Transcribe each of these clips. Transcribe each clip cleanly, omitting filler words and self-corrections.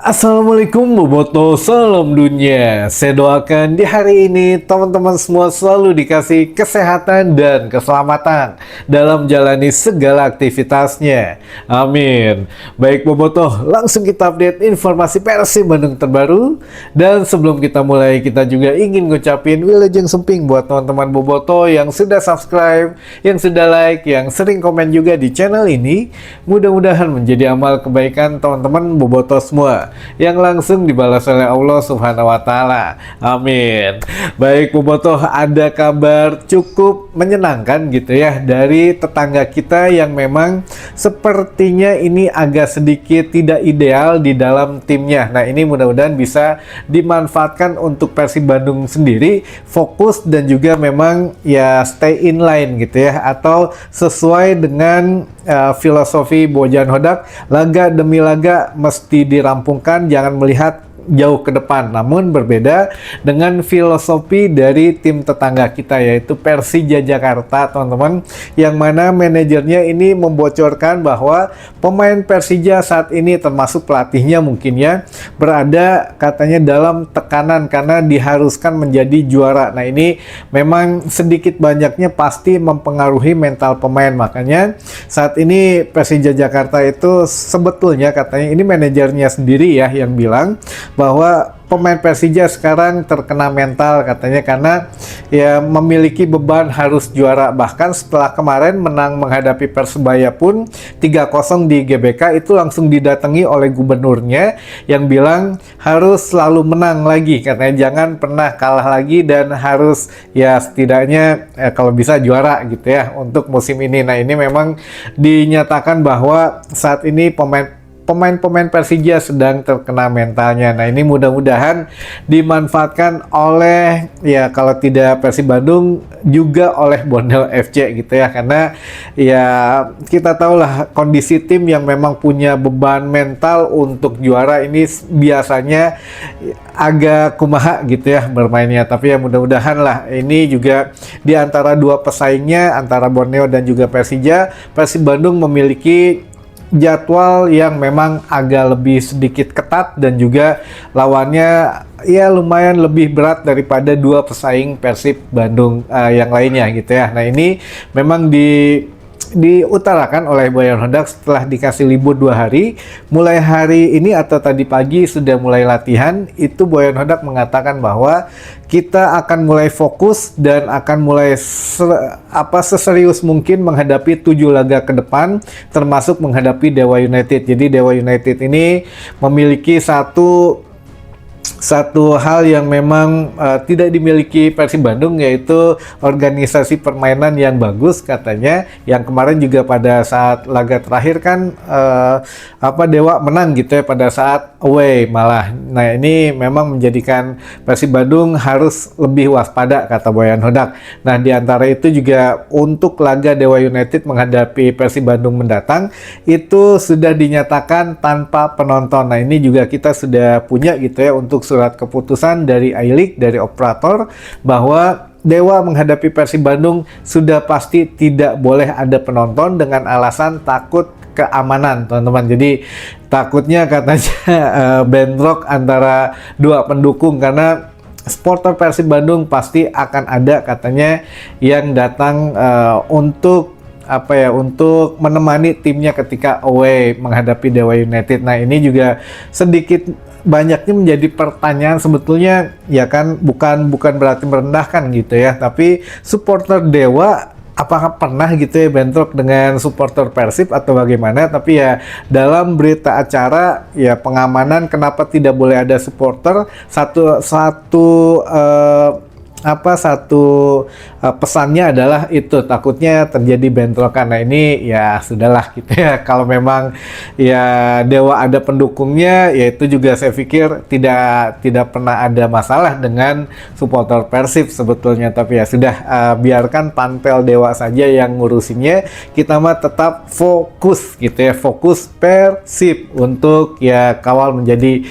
Assalamualaikum Boboto, salam dunia. Saya doakan di hari ini teman-teman semua selalu dikasih kesehatan dan keselamatan dalam menjalani segala aktivitasnya. Amin. Baik Boboto, langsung kita update informasi Persib Bandung terbaru. Dan sebelum kita mulai, kita juga ingin ngucapin Wilujeng Semping buat teman-teman Boboto yang sudah subscribe, yang sudah like, yang sering komen juga di channel ini. Mudah-mudahan menjadi amal kebaikan teman-teman Boboto semua yang langsung dibalas oleh Allah Subhanahu wa Ta'ala. Amin. Baik Boboto, ada kabar cukup menyenangkan gitu ya dari tetangga kita yang memang sepertinya ini agak sedikit tidak ideal di dalam timnya. Nah, ini mudah-mudahan bisa dimanfaatkan untuk Persib Bandung sendiri fokus dan juga memang ya stay in line gitu ya, atau sesuai dengan filosofi Bojan Hodak, laga demi laga mesti dirampungkan, jangan melihat jauh ke depan. Namun berbeda dengan filosofi dari tim tetangga kita yaitu Persija Jakarta, teman-teman, yang mana manajernya ini membocorkan bahwa pemain Persija saat ini termasuk pelatihnya mungkin ya berada katanya dalam tekanan karena diharuskan menjadi juara. Nah, ini memang sedikit banyaknya pasti mempengaruhi mental pemain. Makanya saat ini Persija Jakarta itu sebetulnya katanya ini manajernya sendiri ya yang bilang bahwa pemain Persija sekarang terkena mental katanya karena ya memiliki beban harus juara. Bahkan setelah kemarin menang menghadapi Persebaya pun 3-0 di GBK itu langsung didatangi oleh gubernurnya yang bilang harus selalu menang lagi, katanya jangan pernah kalah lagi dan harus ya setidaknya kalau bisa juara gitu ya untuk musim ini. Nah, ini memang dinyatakan bahwa saat ini pemain-pemain Persija sedang terkena mentalnya. Nah, ini mudah-mudahan dimanfaatkan oleh ya kalau tidak Persib Bandung juga oleh Borneo FC gitu ya, karena ya kita tahulah kondisi tim yang memang punya beban mental untuk juara ini biasanya agak kumaha gitu ya bermainnya. Tapi ya mudah-mudahan lah ini juga di antara dua pesaingnya antara Borneo dan juga Persija, Persib Bandung memiliki jadwal yang memang agak lebih sedikit ketat dan juga lawannya ya lumayan lebih berat daripada dua pesaing Persib Bandung yang lainnya gitu ya. Nah, ini memang diutarakan oleh Boyan Hodak setelah dikasih libur 2 hari. Mulai hari ini atau tadi pagi sudah mulai latihan. Itu Boyan Hodak mengatakan bahwa kita akan mulai fokus dan akan mulai seserius mungkin menghadapi 7 laga ke depan, termasuk menghadapi Dewa United. Jadi Dewa United ini memiliki satu hal yang memang tidak dimiliki Persib Bandung, yaitu organisasi permainan yang bagus katanya, yang kemarin juga pada saat laga terakhir kan Dewa menang gitu ya pada saat away malah. Nah, ini memang menjadikan Persib Bandung harus lebih waspada kata Boyan Hodak. Nah, di antara itu juga untuk laga Dewa United menghadapi Persib Bandung mendatang itu sudah dinyatakan tanpa penonton. Nah, ini juga kita sudah punya gitu ya untuk surat keputusan dari I-League, dari operator, bahwa Dewa menghadapi Persib Bandung sudah pasti tidak boleh ada penonton dengan alasan takut keamanan, teman-teman. Jadi takutnya katanya bentrok antara dua pendukung, karena supporter Persib Bandung pasti akan ada katanya yang datang untuk untuk menemani timnya ketika away menghadapi Dewa United. Nah, ini juga sedikit banyaknya menjadi pertanyaan sebetulnya ya kan, bukan berarti merendahkan gitu ya, tapi supporter Dewa apakah pernah gitu ya bentrok dengan supporter Persib atau bagaimana. Tapi ya dalam berita acara ya pengamanan kenapa tidak boleh ada supporter, pesannya adalah itu takutnya terjadi bentrokan. Nah, ini ya sudahlah gitu ya, kalau memang ya Dewa ada pendukungnya ya itu juga saya pikir tidak pernah ada masalah dengan supporter Persib sebetulnya. Tapi ya sudah, biarkan panpel Dewa saja yang ngurusinnya, kita mah tetap fokus gitu ya, fokus Persib untuk ya kawal menjadi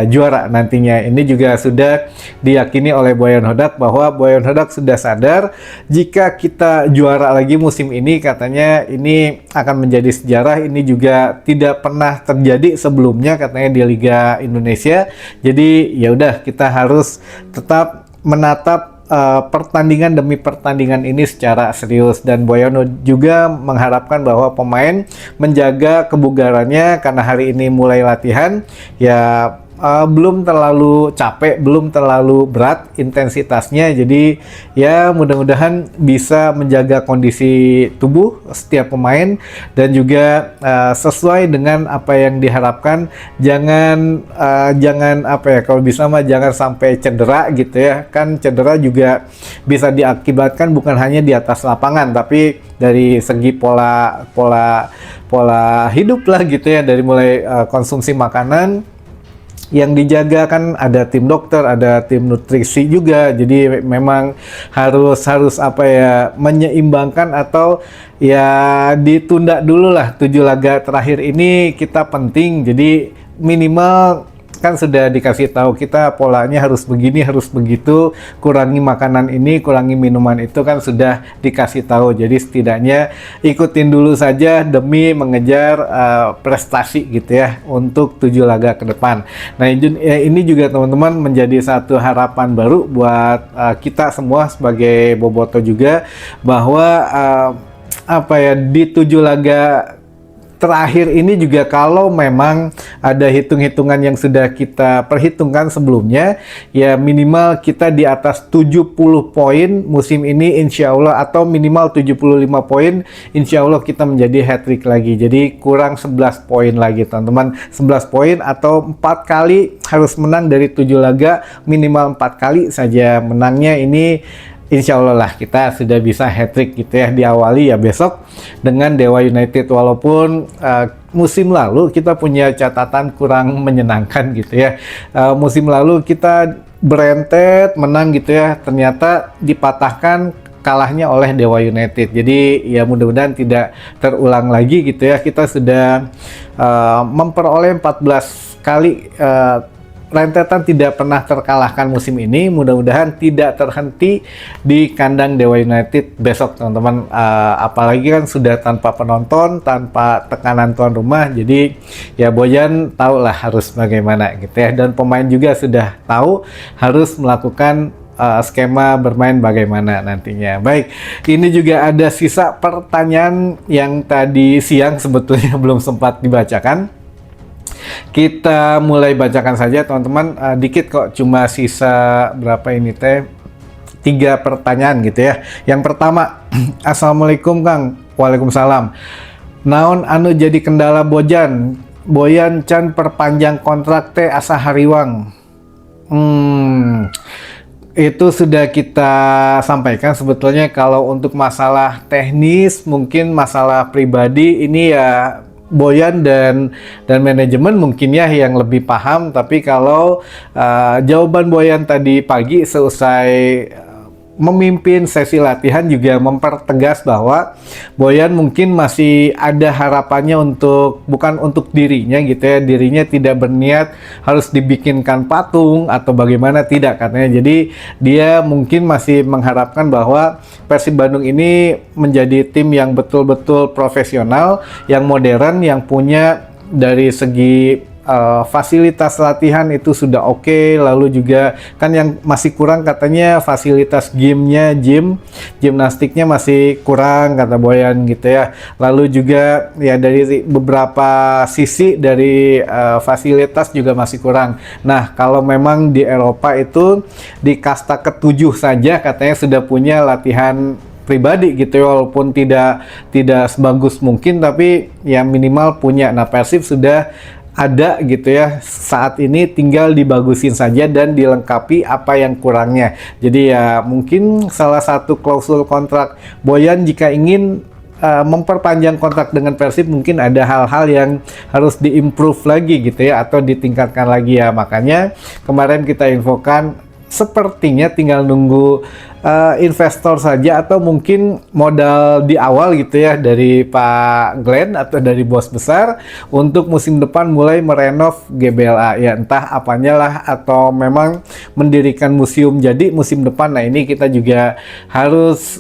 juara nantinya. Ini juga sudah diyakini oleh Boyan Hodak bahwa bahwa Boyan Hodak sudah sadar jika kita juara lagi musim ini, katanya ini akan menjadi sejarah. Ini juga tidak pernah terjadi sebelumnya katanya di Liga Indonesia. Jadi ya udah, kita harus tetap menatap pertandingan demi pertandingan ini secara serius, dan Boyan juga mengharapkan bahwa pemain menjaga kebugarannya karena hari ini mulai latihan ya, belum terlalu capek, belum terlalu berat intensitasnya. Jadi ya mudah-mudahan bisa menjaga kondisi tubuh setiap pemain dan juga sesuai dengan apa yang diharapkan. Jangan apa ya, kalau bisa mah jangan sampai cedera gitu ya. Kan cedera juga bisa diakibatkan bukan hanya di atas lapangan, tapi dari segi pola hidup lah gitu ya, dari mulai konsumsi makanan yang dijaga. Kan ada tim dokter, ada tim nutrisi juga. Jadi memang harus apa ya, menyeimbangkan atau ya ditunda dulu lah 7 laga terakhir ini kita penting. Jadi minimal kan sudah dikasih tahu kita polanya harus begini, harus begitu, kurangi makanan ini, kurangi minuman itu, kan sudah dikasih tahu. Jadi setidaknya ikutin dulu saja demi mengejar prestasi gitu ya untuk 7 laga ke depan. Nah ini juga teman-teman menjadi satu harapan baru buat kita semua sebagai boboto juga, bahwa apa ya, di 7 laga terakhir ini juga kalau memang ada hitung-hitungan yang sudah kita perhitungkan sebelumnya, ya minimal kita di atas 70 poin musim ini insya Allah, atau minimal 75 poin insya Allah kita menjadi hat-trick lagi. Jadi kurang 11 poin lagi teman-teman, 11 poin atau 4 kali harus menang dari 7 laga, minimal 4 kali saja menangnya. Ini insya Allah lah kita sudah bisa hat-trick gitu ya, diawali ya besok dengan Dewa United. Walaupun musim lalu kita punya catatan kurang menyenangkan gitu ya. Musim lalu kita berentet menang gitu ya, ternyata dipatahkan kalahnya oleh Dewa United. Jadi ya mudah-mudahan tidak terulang lagi gitu ya. Kita sudah memperoleh 14 kali rentetan tidak pernah terkalahkan musim ini. Mudah-mudahan tidak terhenti di kandang Dewa United besok teman-teman. Apalagi kan sudah tanpa penonton, tanpa tekanan tuan rumah. Jadi ya Boyan tahu lah harus bagaimana gitu ya, dan pemain juga sudah tahu harus melakukan skema bermain bagaimana nantinya. Baik, ini juga ada sisa pertanyaan yang tadi siang sebetulnya belum sempat dibacakan. Kita mulai bacakan saja teman-teman, dikit kok, cuma sisa berapa ini teh, 3 pertanyaan gitu ya. Yang pertama, Assalamualaikum Kang. Waalaikumsalam. Naon anu jadi kendala Boyan can perpanjang kontrak teh asa hariwang? Itu sudah kita sampaikan sebetulnya. Kalau untuk masalah teknis, mungkin masalah pribadi ini ya Boyan dan manajemen mungkin ya yang lebih paham. Tapi kalau jawaban Boyan tadi pagi seusai memimpin sesi latihan juga mempertegas bahwa Boyan mungkin masih ada harapannya untuk, bukan untuk dirinya gitu ya, dirinya tidak berniat harus dibikinkan patung atau bagaimana, tidak katanya. Jadi dia mungkin masih mengharapkan bahwa Persib Bandung ini menjadi tim yang betul-betul profesional, yang modern, yang punya dari segi fasilitas latihan itu sudah oke. Lalu juga kan yang masih kurang katanya fasilitas gymnya, gimnastiknya masih kurang kata Boyan gitu ya. Lalu juga ya dari beberapa sisi dari fasilitas juga masih kurang. Nah kalau memang di Eropa itu di kasta ke-7 saja katanya sudah punya latihan pribadi gitu ya, walaupun tidak sebagus mungkin tapi ya minimal punya. Nah Persib sudah ada gitu ya, saat ini tinggal dibagusin saja dan dilengkapi apa yang kurangnya. Jadi ya mungkin salah satu klausul kontrak Boyan jika ingin memperpanjang kontrak dengan Persib, mungkin ada hal-hal yang harus diimprove lagi gitu ya, atau ditingkatkan lagi ya. Makanya kemarin kita infokan sepertinya tinggal nunggu investor saja atau mungkin modal di awal gitu ya dari Pak Glenn atau dari bos besar untuk musim depan mulai merenov GBLA ya, entah apanya lah, atau memang mendirikan museum jadi musim depan. Nah ini kita juga harus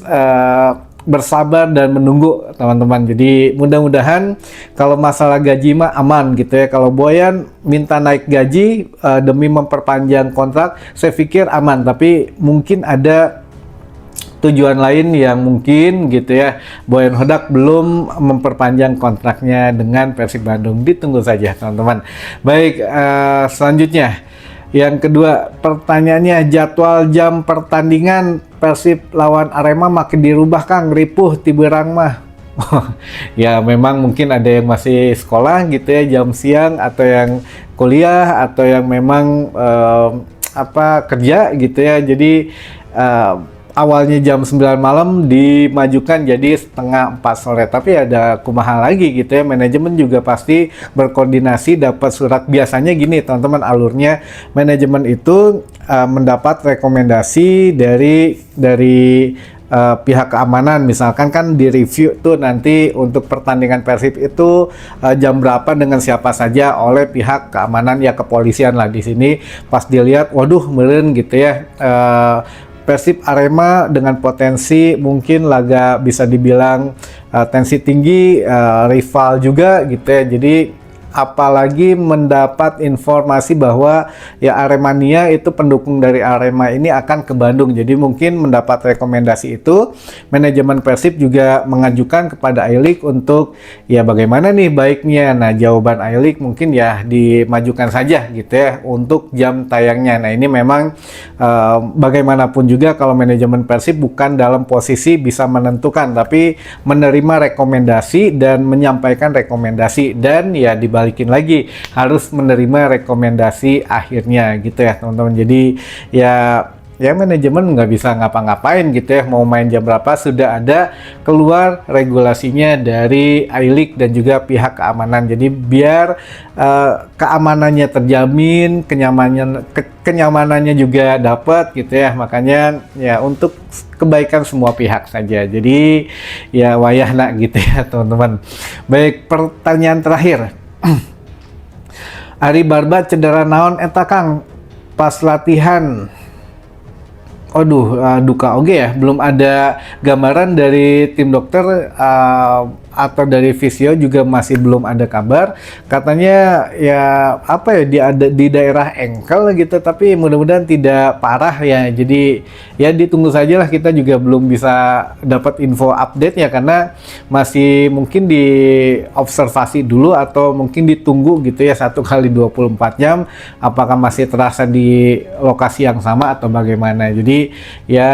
bersabar dan menunggu teman-teman. Jadi mudah-mudahan kalau masalah gaji mah aman gitu ya. Kalau Boyan minta naik gaji demi memperpanjang kontrak, saya pikir aman, tapi mungkin ada tujuan lain yang mungkin gitu ya. Boyan Hodak belum memperpanjang kontraknya dengan Persib Bandung. Ditunggu saja teman-teman. Baik, selanjutnya yang kedua pertanyaannya, jadwal jam pertandingan Persib lawan Arema makin dirubah Kang, ripuh tiberang mah. Ya memang mungkin ada yang masih sekolah gitu ya jam siang, atau yang kuliah, atau yang memang kerja gitu ya. Jadi awalnya jam 9 malam dimajukan jadi setengah 4 sore, tapi ada kumaha lagi gitu ya, manajemen juga pasti berkoordinasi dapat surat. Biasanya gini teman-teman alurnya, manajemen itu mendapat rekomendasi dari pihak keamanan, misalkan kan di review tuh nanti untuk pertandingan Persib itu jam berapa dengan siapa saja oleh pihak keamanan ya, kepolisian lah di sini. Pas dilihat waduh meureun gitu ya, Persib Arema dengan potensi mungkin laga bisa dibilang tensi tinggi, rival juga gitu ya. Jadi apalagi mendapat informasi bahwa ya Aremania itu pendukung dari Arema ini akan ke Bandung. Jadi mungkin mendapat rekomendasi itu, manajemen Persib juga mengajukan kepada I-League untuk ya bagaimana nih baiknya. Nah jawaban I-League mungkin ya dimajukan saja gitu ya untuk jam tayangnya. Nah ini memang bagaimanapun juga kalau manajemen Persib bukan dalam posisi bisa menentukan, tapi menerima rekomendasi dan menyampaikan rekomendasi, dan ya dibalikin lagi harus menerima rekomendasi akhirnya gitu ya teman-teman. Jadi ya manajemen nggak bisa ngapa-ngapain gitu ya, mau main jam berapa sudah ada keluar regulasinya dari I-League dan juga pihak keamanan. Jadi biar keamanannya terjamin, kenyamanannya juga dapat gitu ya. Makanya ya untuk kebaikan semua pihak saja. Jadi ya wayahna gitu ya teman-teman. Baik, pertanyaan terakhir. Ari Barba cedera naon eta Kang pas latihan? Duka oge ya, belum ada gambaran dari tim dokter atau dari fisio juga masih belum ada kabar. Katanya ya di daerah ankle gitu, tapi mudah-mudahan tidak parah ya. Jadi ya ditunggu saja lah, kita juga belum bisa dapat info update ya, karena masih mungkin diobservasi dulu atau mungkin ditunggu gitu ya 1x24 jam apakah masih terasa di lokasi yang sama atau bagaimana. Jadi ya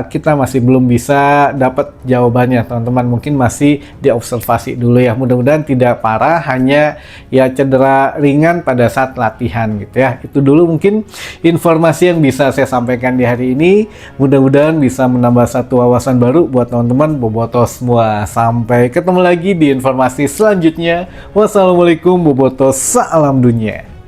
kita masih belum bisa dapat jawabannya teman-teman, mungkin masih diobservasi dulu ya. Mudah-mudahan tidak parah, hanya ya cedera ringan pada saat latihan gitu ya. Itu dulu mungkin informasi yang bisa saya sampaikan di hari ini. Mudah-mudahan bisa menambah satu wawasan baru buat teman-teman bobotos semua. Sampai ketemu lagi di informasi selanjutnya. Wassalamualaikum bobotos, salam dunia.